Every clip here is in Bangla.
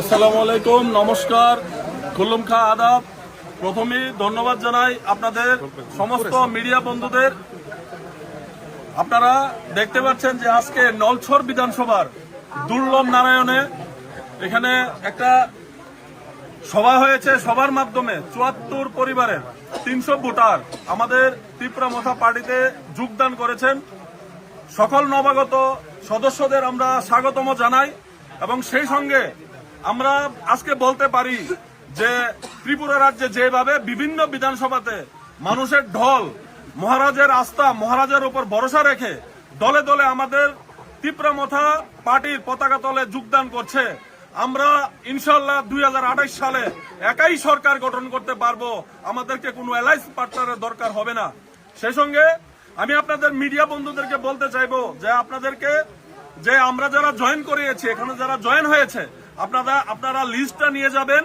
আসসালামু আলাইকুম, নমস্কার, খুল্লুম খা, আদাব। প্রথমেই ধন্যবাদ জানাই আপনাদের সমস্ত মিডিয়া বন্ধুদের। আপনারা দেখতে পাচ্ছেন যে আজকে নলছর বিধানসভার দুর্লভ নারায়ণে এখানে একটা সভা হয়েছে। সবার মাধ্যমে ৭৪ পরিবারের ৩০০ ভোটার আমাদের তীব্রামথা পার্টিতে যোগদান করেছেন। সকল নবাগত সদস্যদের আমরা স্বাগতম জানাই এবং সেই সঙ্গে আমরা আজকে বলতে পারি যে ত্রিপুরা রাজ্যে যেভাবে বিভিন্ন বিধানসভাতে মানুষের ঢল মহারাজের আস্থা, মহারাজের উপর ভরসা রেখে দলে দলে আমাদের তীব্রামথা পার্টির পতাকা তলে যোগদান করছে, আমরা ইনশাল্লাহ ২০২৮ সালে একাই সরকার গঠন করতে পারবো। আমাদেরকে কোনো অ্যালায়েন্স পার্টনারের দরকার হবে না। সেই সঙ্গে আমি আপনাদের মিডিয়া বন্ধুদেরকে বলতে চাইবো যে আপনাদেরকে যে আমরা যারা জয়েন করিয়েছি, এখানে যারা জয়েন হয়েছে, আপনারা লিস্টটা নিয়ে যাবেন,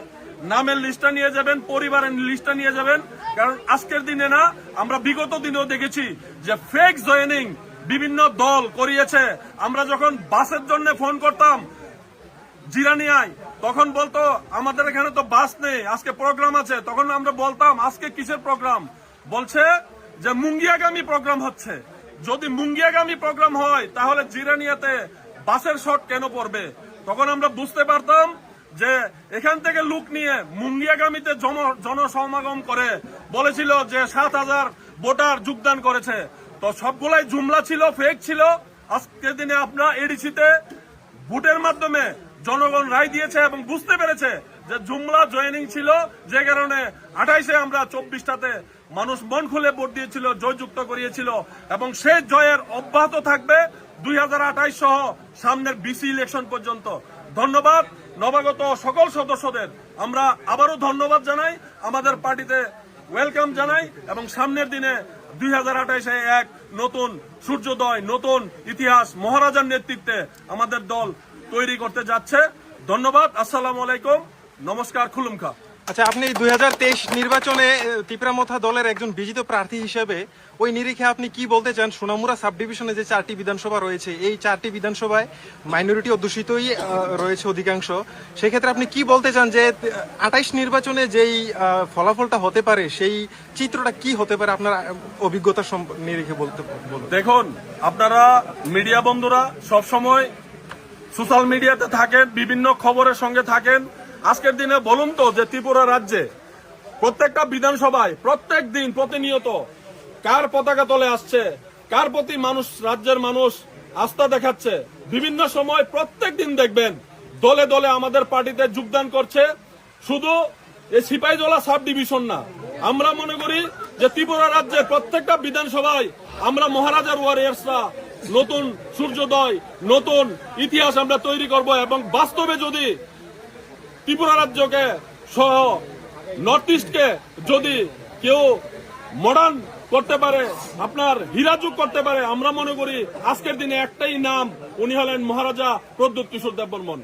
নামের লিস্টটা নিয়ে যাবেন, পরিবারের লিস্টটা নিয়ে যাবেন। কারণ আজকের দিনে না, আমরা বিগত দিনেও দেখেছি যে ফেক জয়েনিং বিভিন্ন দল করিয়েছে। আমরা যখন বাসের জন্য ফোন করতাম জিরানিয়ায়, তখন বলতো আমাদের এখানে তো বাস নেই, আজকে প্রোগ্রাম আছে। তখন আমরা বলতাম আজকে কিসের প্রোগ্রাম? বলছে যে মুঙ্গিয়াগামী প্রোগ্রাম হচ্ছে। যদি মুঙ্গিয়াগামী প্রোগ্রাম হয় তাহলে জিরানিয়াতে বাসের শর্ট কেন পড়বে? তখন আমরা বুঝতে পারতাম যে এখান থেকে লোক নিয়ে মুঙ্গিয়াগামীতে জনসমাগম করে বলেছিল যে ৭,০০০ ভোটার যোগদান করেছে। তো সবগুলাই জুমলা ছিল, ফেক ছিল। আজকের দিনে আপনার এডিসিতে ভোটের মাধ্যমে জনগণ রায় দিয়েছে এবং বুঝতে পেরেছে যে জুমলা জয়েনিং ছিল, যে কারণে ২৮-এ আমরা ২৪টাতে মানুষ মন খুলে ভোট দিয়েছিল, জয়যুক্ত করিয়েছিল এবং সেই জয়ের অব্যাহত থাকবে ২০২৮ সহ সামনের বিসি ইলেকশন পর্যন্ত। ধন্যবাদ নবাগত সকল সদস্যদের। আমরা আবারও ধন্যবাদ জানাই, আমাদের পার্টিতে ওয়েলকাম জানাই এবং সামনের দিনে ২০২৮-এ এক নতুন সূর্যোদয়, নতুন ইতিহাস মহারাজার নেতৃত্বে আমাদের দল তৈরি করতে যাচ্ছে। ধন্যবাদ, আসসালামু আলাইকুম, নমস্কার, খুলুম খা। আচ্ছা, আপনি ২০২৩ নির্বাচনে তীব্রামথা দলের একজন বিজিত প্রার্থী হিসেবে ওই নিরিখে আপনি কি বলতে চান? সোনামুড়া সাব ডিভিশনে যে ৪টি বিধানসভা রয়েছে, এই ৪টি বিধানসভায় মাইনরিটি অধ্যুষিতই রয়েছে অধিকাংশ। সেক্ষেত্রে আপনি কি বলতে চান যে ২৮ নির্বাচনে যেই ফলাফলটা হতে পারে, সেই চিত্রটা কি হতে পারে আপনার অভিজ্ঞতার নিরিখে বলতে? দেখুন, আপনারা মিডিয়া বন্ধুরা সবসময় সোশ্যাল মিডিয়াতে থাকেন, বিভিন্ন খবরের সঙ্গে থাকেন। আজকের দিনে বলুন তো যে ত্রিপুরা রাজ্যে প্রত্যেকটা বিধানসভায় প্রত্যেক দিন প্রতিনিয়ত কার পতাকা তলে আসছে, কার প্রতি রাজ্যের মানুষ আস্থা দেখাচ্ছে। বিভিন্ন সময় প্রত্যেক দিন দেখবেন দলে দলে আমাদের পার্টিতে যোগদান করছে। শুধু এই সিপাহীজলা সাব ডিভিশন না, আমরা মনে করি যে ত্রিপুরা রাজ্যের প্রত্যেকটা বিধানসভায় আমরা মহারাজার ওয়ারিয়ার্সরা নতুন সূর্যোদয়, নতুন ইতিহাস আমরা তৈরি করব এবং বাস্তবে যদি ত্রিপুরা রাজ্যকে সহ নর্থ ইস্টকে যদি কেউ মডার্ন করতে পারে, আপনার হীরাযুগ করতে পারে, আমরা মনে করি আজকের দিনে একটাই নাম, উনি হলেন মহারাজা প্রদ্যোৎ কিশোর দেববর্মন।